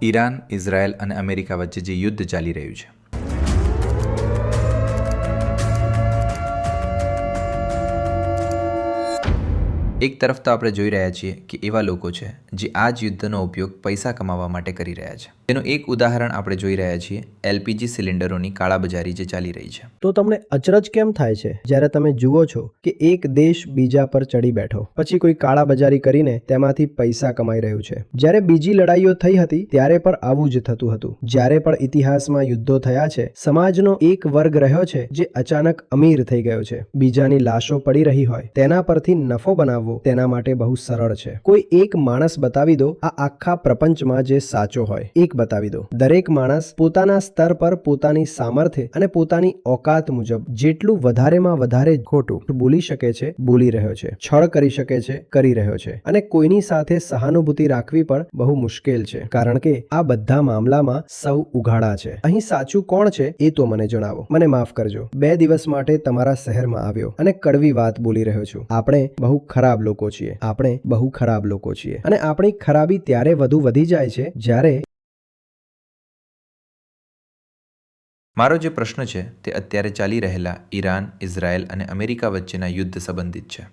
Iran, Israel અને America વચ્ચે જે યુદ્ધ ચાલી રહ્યું છે, એક તરફ તો આપણે જોઈ રહ્યા છીએ કે એવા લોકો છે જે આ જ યુદ્ધનો ઉપયોગ પૈસા કમાવા માટે કરી રહ્યા છે. તેનું એક ઉદાહરણ આપણે જોઈ રહ્યા છીએ એલપીજી સિલિન્ડરોની કાળાબજારી જે ચાલી રહી છે. તો તમને અચરજ કેમ થાય છે જ્યારે તમે જુઓ છો કે એક દેશ બીજા પર ચડી બેઠો પછી કોઈ કાળાબજારી કરીને તેમાંથી પૈસા કમાઈ રહ્યું છે? જ્યારે બીજી લડાઈઓ થઈ હતી ત્યારે પણ આવું જ થતું હતું. જ્યારે પણ ઇતિહાસમાં યુદ્ધો થયા છે, સમાજનો એક વર્ગ રહ્યો છે જે અચાનક અમીર થઈ ગયો છે. બીજાની લાશો પડી રહી હોય તેના પરથી નફો બનાવવો તેના માટે બહુ સરળ છે. કોઈ એક માણસ બતાવી દો આ આખા પ્રપંચમાં જે સાચો હોય, એક બતાવી દો. દરેક માણસ પોતાના સ્તર પર પોતાની સામર્થ્ય અને પોતાની ઓકાત મુજબ જેટલું વધારેમાં વધારે ખોટું બોલી શકે છે બોલી રહ્યો છે, છળ કરી શકે છે કરી રહ્યો છે. અને કોઈની સાથે સહાનુભૂતિ રાખવી પણ બહુ મુશ્કેલ છે, કારણ કે આ બધા મામલામાં સૌ ઉઘાડા છે. અહીં સાચું કોણ છે એ તો મને જણાવો. મને માફ કરજો, 2 દિવસ માટે તમારા શહેરમાં આવ્યો અને કડવી વાત બોલી રહ્યો છું. આપણે બહુ ખરાબ લોકો છીએ. આપણે બહુ ખરાબ લોકો છીએ અને આપણી ખરાબી ત્યારે વધુ વધી જાય છે જ્યારે મારો જે પ્રશ્ન છે તે અત્યારે ચાલી રહેલા ઈરાન, ઇઝરાયલ અને અમેરિકા વચ્ચેના યુદ્ધ સંબંધિત છે.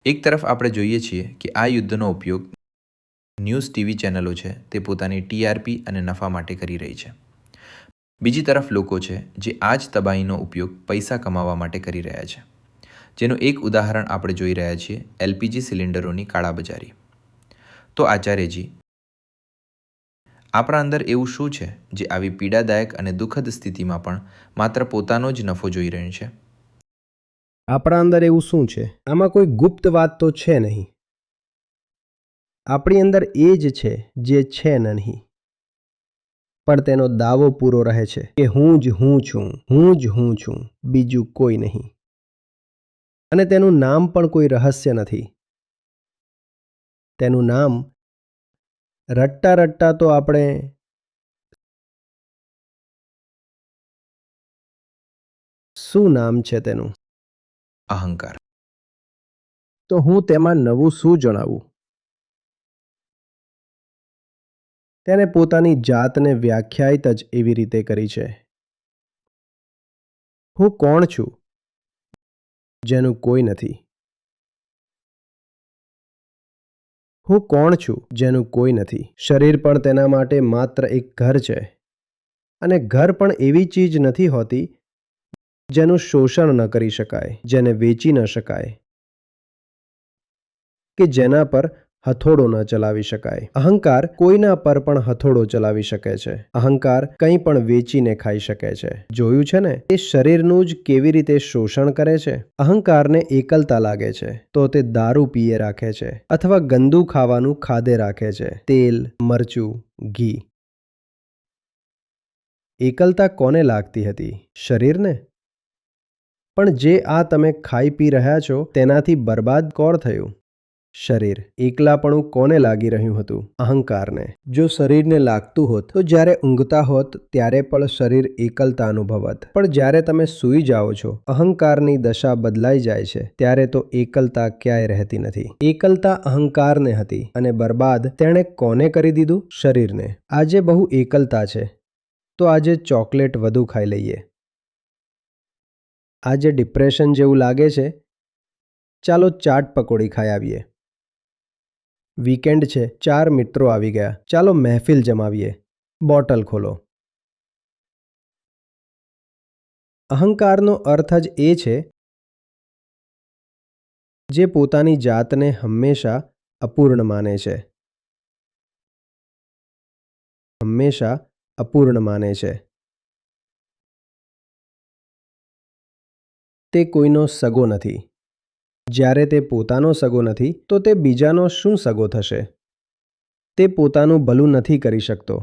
એક તરફ આપણે જોઈએ છીએ કે આ યુદ્ધનો ઉપયોગ ન્યૂઝ ટીવી ચેનલો છે તે પોતાની ટીઆરપી અને નફા માટે કરી રહી છે. બીજી તરફ લોકો છે જે આ જ તબાહીનો ઉપયોગ પૈસા કમાવા માટે કરી રહ્યા છે, જેનું એક ઉદાહરણ આપણે જોઈ રહ્યા છીએ એલપીજી સિલિન્ડરોની કાળાબજારી. તો આચાર્યજી, આપણા અંદર એવું શું છે જે આવી પીડાદાયક અને દુઃખદ સ્થિતિમાં પણ માત્ર પોતાનો જ નફો જોઈ રહ્યું છે? આપણા અંદર એવું શું છે? આમાં કોઈ ગુપ્ત વાત તો છે નહીં. આપણી અંદર એ જ છે જે છે નહીં, પણ તેનો દાવો પૂરો રહે છે કે હું જ હું છું, હું જ હું છું, બીજું કોઈ નહીં. અને તેનું નામ પણ કોઈ રહસ્ય નથી. તેનું નામ રટ્ટા રટ્ટા તો આપણે શું નામ છે તેનું? અહંકાર. તો હું તેમાં નવું શું જણાવું? તેને પોતાની જાતને વ્યાખ્યાયિત જ એવી રીતે કરી છે. હું કોણ છું જેનું કોઈ નથી? હું કોણ છું જેનું કોઈ નથી? શરીર પણ તેના માટે માત્ર એક ઘર છે. અને ઘર પણ એવી ચીજ નથી હોતી જેનું શોષણ ન કરી શકાય, જેને વેચી ન શકાય, કે જેના પર હથોડો ન ચલાવી શકાય. અહંકાર કોઈના પર પણ હથોડો ચલાવી શકે છે. અહંકાર કંઈ પણ વેચીને ખાઈ શકે છે. જોયું છે ને તે શરીરનું જ કેવી રીતે શોષણ કરે છે. અહંકારને એકલતા લાગે છે તો તે દારૂ પીએ રાખે છે અથવા ગંદુ ખાવાનું ખાધે રાખે છે, તેલ, મરચું, ઘી. એકલતા કોને લાગતી હતી? શરીરને. પણ જે આ તમે ખાઈ પી રહ્યા છો તેનાથી બરબાદ કોણ થયું? શરીર. એકલાપણું કોને લાગી રહ્યું હતું? અહંકારને. જો શરીરને લાગતું હોત તો જ્યારે ઊંઘતા હોત ત્યારે પણ શરીર એકલતા અનુભવત. પણ જ્યારે તમે સૂઈ જાઓ છો, અહંકારની દશા બદલાઈ જાય છે ત્યારે તો એકલતા ક્યાંય રહેતી નથી. એકલતા અહંકારને હતી અને બરબાદ તેણે કોને કરી દીધું? શરીરને. આજે બહુ એકલતા છે તો આજે ચોકલેટ વધુ ખાઈ લઈએ. આજે ડિપ્રેશન જેવું લાગે છે, ચાલો ચાટ પકોડી ખાઈ આવીએ. વીકેન્ડ છે, 4 મિત્રો આવી ગયા, ચાલો મહેફિલ જમાવીએ. બોટલ ખોલો. અહંકારનો અર્થ જ એ છે જે પોતાની જાતને હંમેશા અપૂર્ણ માને છે. હંમેશા અપૂર્ણ માને છે. તે કોઈનો સગો નથી. જ્યારે તે પોતાનો સગો નથી તો તે બીજાનો શું સગો થશે? તે પોતાનું ભલું નથી કરી શકતો,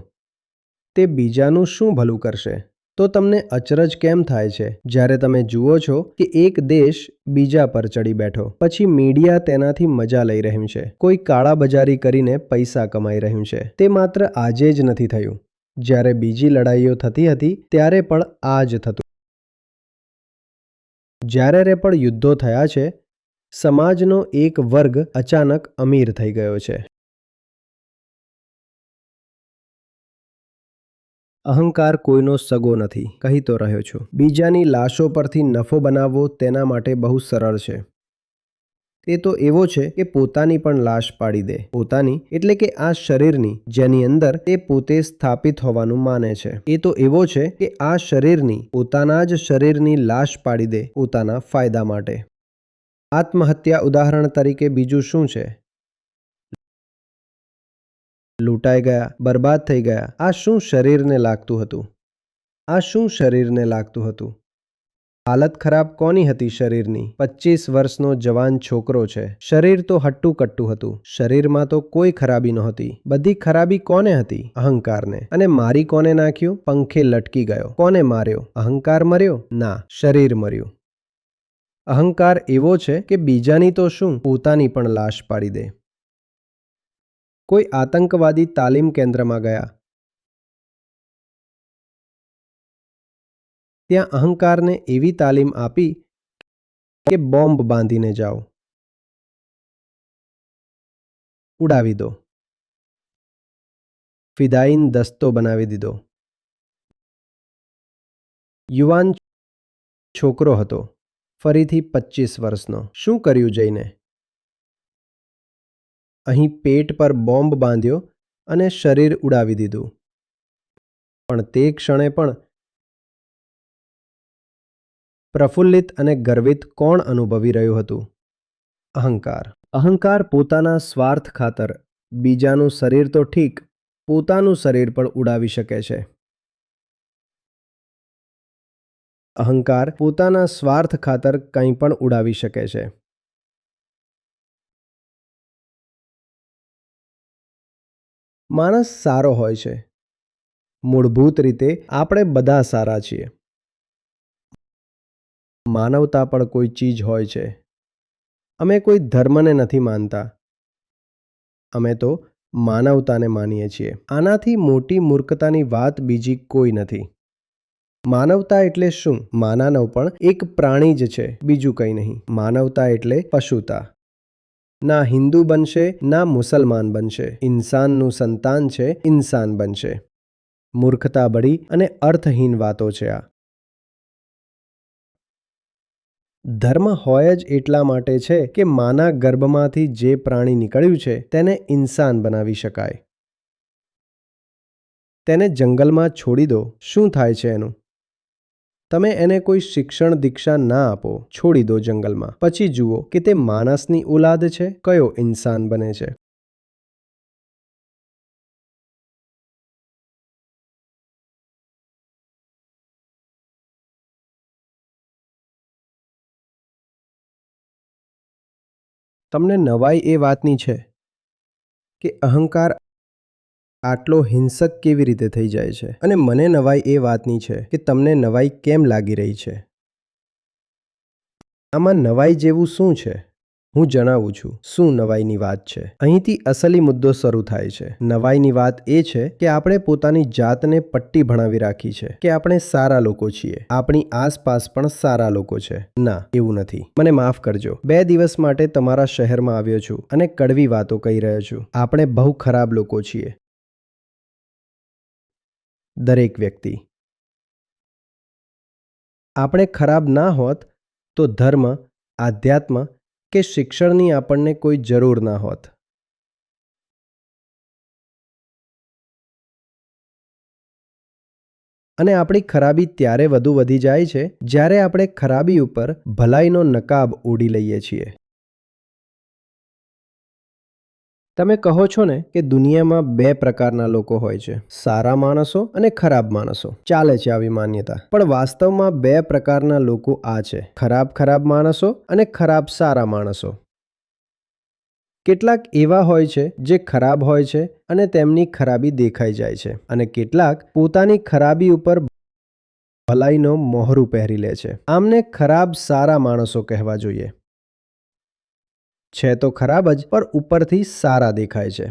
તે બીજાનું શું ભલું કરશે? તો તમને અચરજ કેમ થાય છે જ્યારે તમે જુઓ છો કે એક દેશ બીજા પર ચડી બેઠો પછી મીડિયા તેનાથી મજા લઈ રહ્યું છે, કોઈ કાળાબજારી કરીને પૈસા કમાઈ રહ્યું છે? તે માત્ર આજે જ નથી થયું. જ્યારે બીજી લડાઈઓ થતી હતી ત્યારે પણ આ જ થતું. જ્યારે પણ યુદ્ધો થયા છે, સમાજનો એક વર્ગ અચાનક અમીર થઈ ગયો છે. અહંકાર કોઈનો સગો નથી, કહી તો રહ્યો છું. બીજાની લાશો પરથી નફો બનાવવો તેના માટે બહુ સરળ છે. તે તો એવો છે કે પોતાની પણ લાશ પાડી દે. પોતાની એટલે કે આ શરીરની, જેની અંદર તે પોતે સ્થાપિત હોવાનું માને છે. એ તો એવો છે કે આ શરીરની, પોતાના જ શરીરની લાશ પાડી દે પોતાના ફાયદા માટે. આત્મહત્યા ઉદાહરણ તરીકે બીજું શું છે? લૂંટાઈ ગયા, બરબાદ થઈ ગયા. આ શું શરીરને લાગતું હતું? આ શું શરીરને લાગતું હતું? હાલત ખરાબ કોની હતી શરીરની? 25 વર્ષનો જવાન છોકરો છે. શરીર તો હટ્ટું કટ્ટું હતું. શરીરમાં તો કોઈ ખરાબી નહોતી. બધી ખરાબી કોને હતી? અહંકારને. અને મારી કોને નાખ્યું? પંખે લટકી ગયો. કોને માર્યો? અહંકાર મર્યો? ના, શરીર મર્યું. અહંકાર એવો છે કે બીજાની તો શું, પોતાની પણ લાશ પાડી દે. કોઈ આતંકવાદી તાલીમ કેન્દ્રમાં ગયા. ત્યાં અહંકારને એવી તાલીમ આપી કે બોમ્બ બાંધીને જાઓ, ઉડાવી દો. ફિદાઈન દસ્તો બનાવી દીધો. યુવાન છોકરો હતો, ફરીથી 25 વર્ષનો. શું કર્યું જઈને? અહીં પેટ પર બોમ્બ બાંધ્યો અને શરીર ઉડાવી દીધું. પણ તે ક્ષણે પણ પ્રફુલ્લિત અને ગર્વિત કોણ અનુભવી રહ્યું હતું? અહંકાર. અહંકાર પોતાના સ્વાર્થ ખાતર બીજાનું શરીર તો ઠીક, પોતાનું શરીર પણ ઉડાવી શકે છે. અહંકાર પોતાના સ્વાર્થ ખાતર કંઈ પણ ઉડાવી શકે છે. માણસ સારો હોય છે. મૂળભૂત રીતે આપણે બધા સારા છીએ. માનવતા પણ કોઈ ચીજ હોય છે. અમે કોઈ ધર્મને નથી માનતા. અમે તો માનવતાને માનીએ છીએ. આનાથી મોટી મૂર્ખતાની વાત બીજી કોઈ નથી. માનવતા એટલે શું? માનવ પણ એક પ્રાણી જ છે, બીજું કંઈ નહીં. માનવતા એટલે પશુતા. ના હિન્દુ બનશે, ના મુસલમાન બનશે. ઇન્સાનનું સંતાન છે, ઇન્સાન બનશે. મૂર્ખતા બળી અને અર્થહીન વાતો છે આ. ધર્મ હોય જ એટલા માટે છે કે માના ગર્ભમાંથી જે પ્રાણી નીકળ્યું છે તેને ઇન્સાન બનાવી શકાય. તેને જંગલમાં છોડી દો, શું થાય છે એનું? તમે એને કોઈ શિક્ષણ દીક્ષા ના આપો, છોડી દો જંગલમાં. પછી જુઓ કે તે માણસની ઓલાદ છે, કયો ઇન્સાન બને છે. તમને નવાઈ એ વાતની છે કે અહંકાર આટલો હિંસક કેવી રીતે થઈ જાય છે, અને મને નવાઈ એ વાતની છે કે તમને નવાઈ કેમ લાગી રહી છે. આમાં નવાઈ જેવું શું છે? હું જણાવું છું શું નવાઈની વાત છે. અહીંથી અસલી મુદ્દો શરૂ થાય છે. નવાઈની વાત એ છે કે આપણે પોતાની જાતને પટ્ટી ભણાવી રાખી છે કે આપણે સારા લોકો છીએ, આપણી આસપાસ પણ સારા લોકો છે. ના, એવું નથી. મને માફ કરજો. 2 દિવસ માટે તમારા શહેરમાં આવ્યો છું અને કડવી વાતો કહી રહ્યો છું. આપણે બહુ ખરાબ લોકો છીએ, દરેક વ્યક્તિ. આપણે ખરાબ ના હોત તો ધર્મ, આધ્યાત્મ કે શિક્ષણની આપણને કોઈ જરૂર ના હોત. અને આપણી ખરાબી ત્યારે વધુ વધી જાય છે જ્યારે આપણે ખરાબી ઉપર ભલાઈનો નકાબ ઓઢી લઈએ છીએ. તમે કહો છો ને કે દુનિયામાં 2 પ્રકારના લોકો હોય છે, સારા માણસો અને ખરાબ માણસો. ચાલે છે આવી માન્યતા. પણ વાસ્તવમાં 2 પ્રકારના લોકો આ છે, ખરાબ માણસો અને ખરાબ સારા માણસો. કેટલાક એવા હોય છે જે ખરાબ હોય છે અને તેમની ખરાબી દેખાઈ જાય છે, અને કેટલાક પોતાની ખરાબી ઉપર ભલાઈનો મોહરું પહેરી લે છે. આમને ખરાબ સારા માણસો કહેવા જોઈએ. છે તો ખરાબ જ, પણ ઉપરથી સારા દેખાય છે.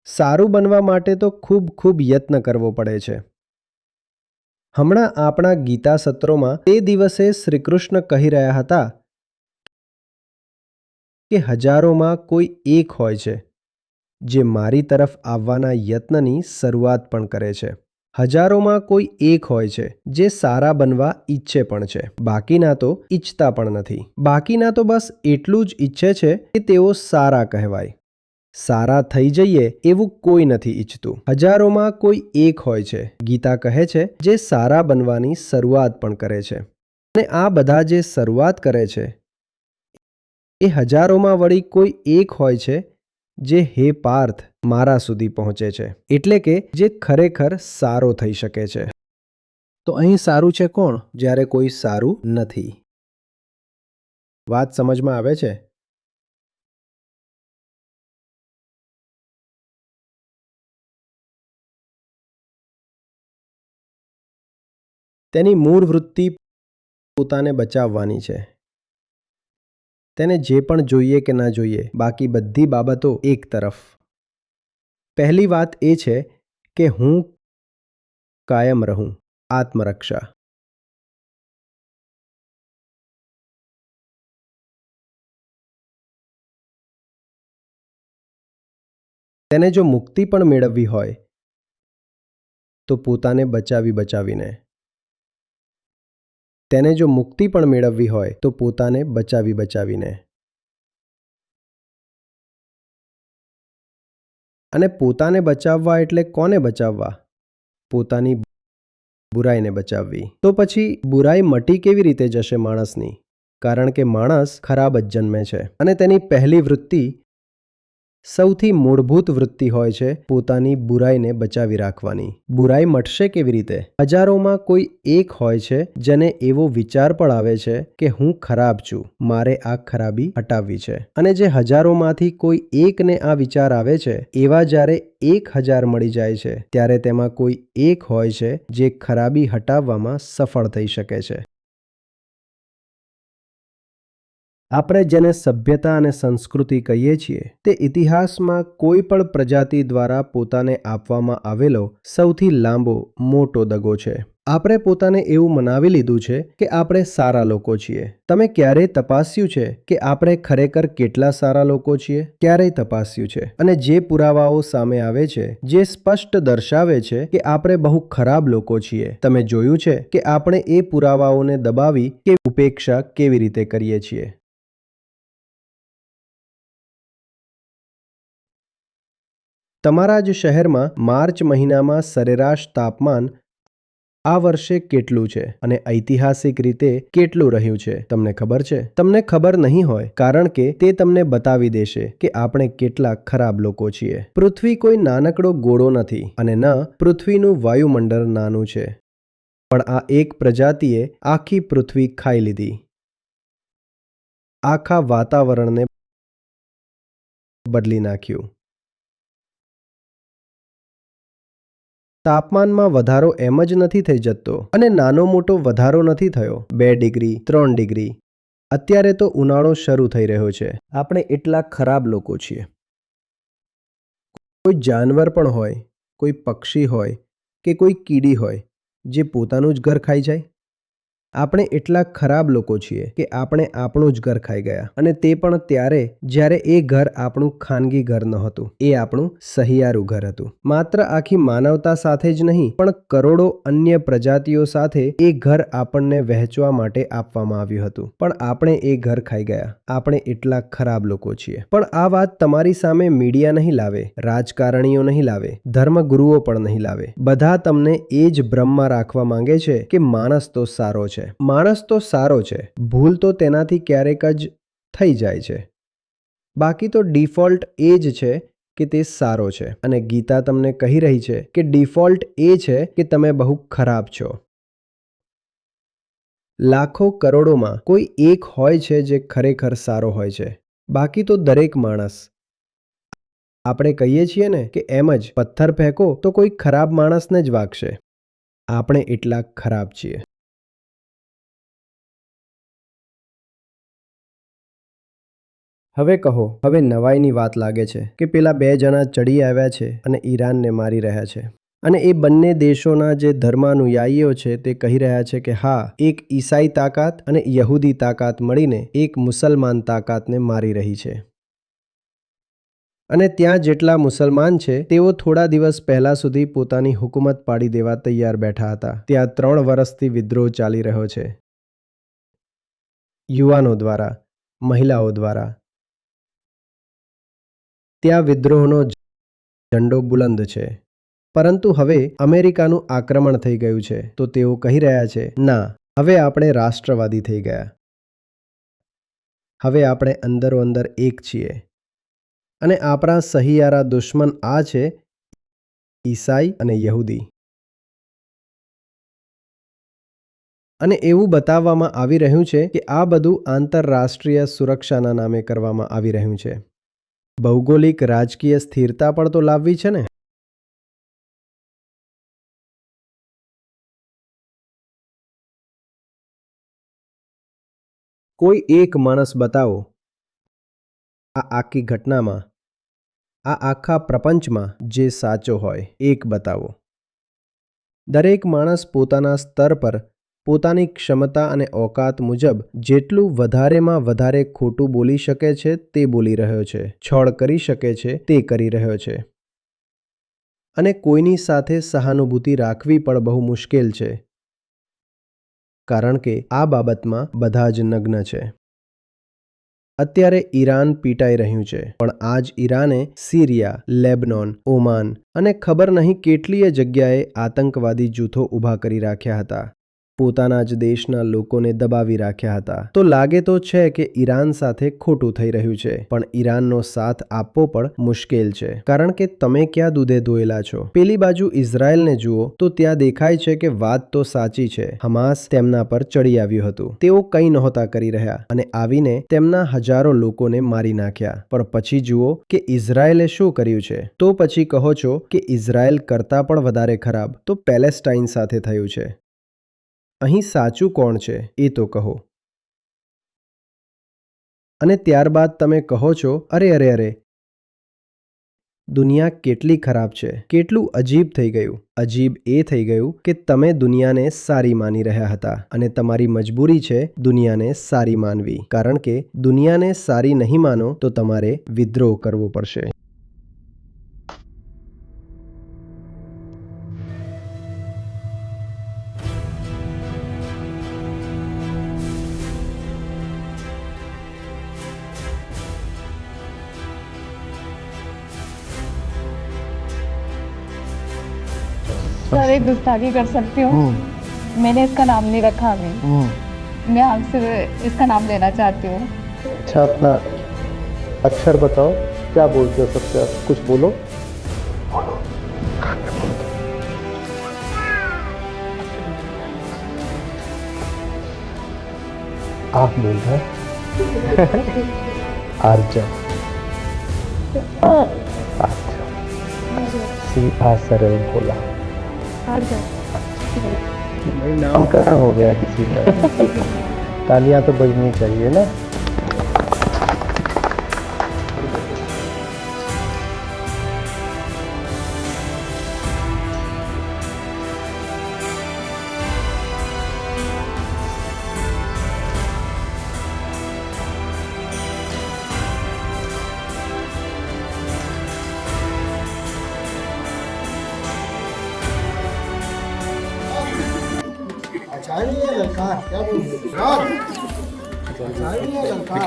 સારું બનવા માટે તો ખૂબ યત્ન કરવો પડે છે. હમણાં આપણા ગીતા સત્રોમાં તે દિવસે શ્રીકૃષ્ણ કહી રહ્યા હતા કે હજારોમાં કોઈ એક હોય છે જે મારી તરફ આવવાના યત્નની શરૂઆત પણ કરે છે. હજારોમાં કોઈ એક હોય છે જે સારા બનવા ઈચ્છે પણ છે. બાકીના તો ઈચ્છતા પણ નથી. બાકીના તો બસ એટલું જ ઈચ્છે છે કે તેઓ સારા કહેવાય. સારા થઈ જઈએ એવું કોઈ નથી ઈચ્છતું. હજારોમાં કોઈ એક હોય છે, ગીતા કહે છે, જે સારા બનવાની શરૂઆત પણ કરે છે. અને આ બધા જે શરૂઆત કરે છે એ હજારોમાં વળી કોઈ એક હોય છે જે હે પાર્થ મારા સુધી પહોંચે છે, એટલે કે જે ખરેખર સારો થઈ શકે છે. તો અહીં સારું છે કોણ જ્યારે કોઈ સારું નથી? વાત સમજમાં આવે છે? તેની મૂળ વૃત્તિ પોતાને બચાવવાની છે. તેને જે પણ જોઈએ કે ના જોઈએ, બાકી બધી બાબતો એક તરફ. પહેલી વાત એ છે કે હું કાયમ રહું. આત્મરક્ષા. તેને જો મુક્તિ પણ મેળવવી હોય તો પોતાને બચાવીને. તેને જો મુક્તિ પણ મેળવવી હોય તો પોતાને બચાવીને. અને પોતાને બચાવવા એટલે કોને બચાવવા? પોતાની બુરાઈને બચાવવી. તો પછી બુરાઈ મટી કેવી રીતે જશે માણસની? કારણ કે માણસ ખરાબ જ જન્મે છે અને તેની પહેલી વૃત્તિ, સૌથી મૂળભૂત વૃત્તિ હોય છે પોતાની બુરાઈને બચાવી રાખવાની. બુરાઈ મટશે કેવી રીતે? હજારોમાં કોઈ એક હોય છે જેને એવો વિચાર પણ આવે છે કે હું ખરાબ છું, મારે આ ખરાબી હટાવવી છે. અને જે હજારોમાંથી કોઈ એકને આ વિચાર આવે છે, એવા જ્યારે 1000 મળી જાય છે ત્યારે તેમાં કોઈ એક હોય છે જે ખરાબી હટાવવામાં સફળ થઈ શકે છે. આપણે જેને સભ્યતા અને સંસ્કૃતિ કહીએ છીએ તે ઇતિહાસમાં કોઈ પણ પ્રજાતિ દ્વારા પોતાને આપવામાં આવેલો સૌથી લાંબો મોટો દગો છે. આપણે પોતાને એવું મનાવી લીધું છે કે આપણે સારા લોકો છીએ. તમે ક્યારેય તપાસ્યું છે કે આપણે ખરેખર કેટલા સારા લોકો છીએ? ક્યારેય તપાસ્યું છે? અને જે પુરાવાઓ સામે આવે છે જે સ્પષ્ટ દર્શાવે છે કે આપણે બહુ ખરાબ લોકો છીએ, તમે જોયું છે કે આપણે એ પુરાવાઓને દબાવી કે ઉપેક્ષા કેવી રીતે કરીએ છીએ? તમારા જ શહેરમાં માર્ચ મહિનામાં સરેરાશ તાપમાન આ વર્ષે કેટલું છે અને ઐતિહાસિક રીતે કેટલું રહ્યું છે તમને ખબર છે? તમને ખબર નહીં હોય કારણ કે તે તમને બતાવી દેશે કે આપણે કેટલા ખરાબ લોકો છીએ. પૃથ્વી કોઈ નાનકડો ગોળો નથી અને ન પૃથ્વીનું વાયુમંડળ નાનું છે, પણ આ એક પ્રજાતિએ આખી પૃથ્વી ખાઈ લીધી. આખા વાતાવરણને બદલી નાખ્યું. તાપમાનમાં વધારો એમ જ નથી થઈ જતો અને નાનો મોટો વધારો નથી થયો. 2 ડિગ્રી, 3 ડિગ્રી. અત્યારે તો ઉનાળો શરૂ થઈ રહ્યો છે. આપણે એટલા ખરાબ લોકો છીએ. કોઈ જાનવર પણ હોય, કોઈ પક્ષી હોય કે કોઈ કીડી હોય જે પોતાનું જ ઘર ખાઈ જાય. આપણે એટલા ખરાબ લોકો છીએ કે આપણે આપણું જ ઘર ખાઈ ગયા, અને તે પણ ત્યારે જ્યારે એ ઘર આપણું ખાનગી ઘર નહોતું, એ આપણું સહિયારું ઘર હતું. માત્ર આખી માનવતા સાથે જ નહીં પણ કરોડો અન્ય પ્રજાતિઓ સાથે એ ઘર આપણને વહેંચવા માટે આપવામાં આવ્યું હતું, પણ આપણે એ ઘર ખાઈ ગયા. આપણે એટલા ખરાબ લોકો છીએ. પણ આ વાત તમારી સામે મીડિયા નહીં લાવે, રાજકારણીઓ નહીં લાવે, ધર્મગુરુઓ પણ નહીં લાવે. બધા તમને એ જ ભ્રમમાં રાખવા માંગે છે કે માણસ તો સારો છે. માણસ તો સારો છે, ભૂલ તો તેનાથી ક્યારેક જ થઈ જાય છે. બાકી તો ડિફોલ્ટ એ જ છે કે તે સારો છે. અને ગીતા તમને કહી રહી છે કે ડિફોલ્ટ એ છે કે તમે બહુ ખરાબ છો. લાખો કરોડોમાં કોઈ એક હોય છે જે ખરેખર સારો હોય છે. બાકી તો દરેક માણસ. આપણે કહીએ છીએ ને કે એમ જ પથ્થર ફેંકો તો કોઈ ખરાબ માણસને જ વાગશે. આપણે એટલા ખરાબ છીએ. હવે કહો, હવે નવાઈની વાત લાગે છે કે પેલા 2 જણા ચડી આવ્યા છે અને ઈરાનને મારી રહ્યા છે. અને એ બંને દેશોના જે ધર્માનુયાયીઓ છે તે કહી રહ્યા છે કે હા, એક ઈસાઈ તાકાત અને યહૂદી તાકાત મળીને એક મુસલમાન તાકાતને મારી રહી છે. અને ત્યાં જેટલા મુસલમાન છે તેઓ થોડા દિવસ પહેલા સુધી પોતાની હુકુમત પાડી દેવા તૈયાર બેઠા હતા. ત્યાં 3 વર્ષથી વિદ્રોહ ચાલી રહ્યો છે. યુવાનો દ્વારા, મહિલાઓ દ્વારા. ત્યાં વિદ્રોહનો ઝંડો બુલંદ છે. પરંતુ હવે અમેરિકાનું આક્રમણ થઈ ગયું છે તો તેઓ કહી રહ્યા છે, ના, હવે આપણે રાષ્ટ્રવાદી થઈ ગયા. હવે આપણે અંદરો અંદર એક છીએ અને આપણા સહિયારા દુશ્મન આ છે, ઈસાઈ અને યહૂદી. અને એવું બતાવવામાં આવી રહ્યું છે કે આ બધું આંતરરાષ્ટ્રીય સુરક્ષાના નામે કરવામાં આવી રહ્યું છે. ભૌગોલિક રાજકીય સ્થિરતા પણ તો લાવવી છે ને. કોઈ એક માણસ બતાવો આ આખી ઘટનામાં, આ આખા પ્રપંચમાં જે સાચો હોય, એક બતાવો. દરેક માણસ પોતાના સ્તર પર પોતાની ક્ષમતા અને ઓકાત મુજબ જેટલું વધારેમાં વધારે ખોટું બોલી શકે છે તે બોલી રહ્યો છે, છળ કરી શકે છે તે કરી રહ્યો છે. અને કોઈની સાથે સહાનુભૂતિ રાખવી પણ બહુ મુશ્કેલ છે, કારણ કે આ બાબતમાં બધા જ નગ્ન છે. અત્યારે ઈરાન પીટાઈ રહ્યું છે, પણ આ જ ઈરાને સિરિયા, લેબનોન, ઓમાન અને ખબર નહીં કેટલીય જગ્યાએ આતંકવાદી જૂથો ઊભા કરી રાખ્યા હતા. પોતાના જ દેશના લોકોને દબાવી રાખ્યા હતા. તો લાગે તો છે કે ઈરાન સાથે ખોટું થઈ રહ્યું છે, પણ ઈરાનનો સાથ આપવો પણ મુશ્કેલ છે, કારણ કે તમે ક્યાં દૂધે ધોયેલા છો. પેલી બાજુ ઇઝરાયલને જુઓ તો ત્યાં દેખાય છે કે વાત તો સાચી છે. હમાસ તેમના પર ચડી આવ્યું હતું. તેઓ કંઈ નહોતા કરી રહ્યા અને આવીને તેમના હજારો લોકોને મારી નાખ્યા. પણ પછી જુઓ કે ઇઝરાયલે શું કર્યું છે. તો પછી કહો છો કે ઇઝરાયલ કરતાં પણ વધારે ખરાબ તો પેલેસ્ટાઇન સાથે થયું છે. અહીં સાચું કોણ છે એ તો કહો. અને ત્યારબાદ તમે કહો છો, અરે અરે અરે, દુનિયા કેટલી ખરાબ છે, કેટલું અજીબ થઈ ગયું. અજીબ એ થઈ ગયું કે તમે દુનિયાને સારી માની રહ્યા હતા અને તમારી મજબૂરી છે દુનિયાને સારી માનવી, કારણ કે દુનિયાને સારી નહીં માનો તો તમારે વિદ્રોહ કરવો પડશે. सर एक गुस्ताखी कर सकती हूँ. मैंने इसका नाम नहीं रखा अभी. मैं आपसे इसका नाम लेना चाहती हूँ. अच्छा, अपना अक्षर बताओ, क्या बोलते हो सबसे आप? कुछ बोलो. आप बोल रहे आर्जा. सीधा सरल बोला. भाई नाम कहाँ हो गया किसी का. तालियां तो बजनी चाहिए ना.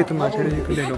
तुम आचार्य जी को ले लो.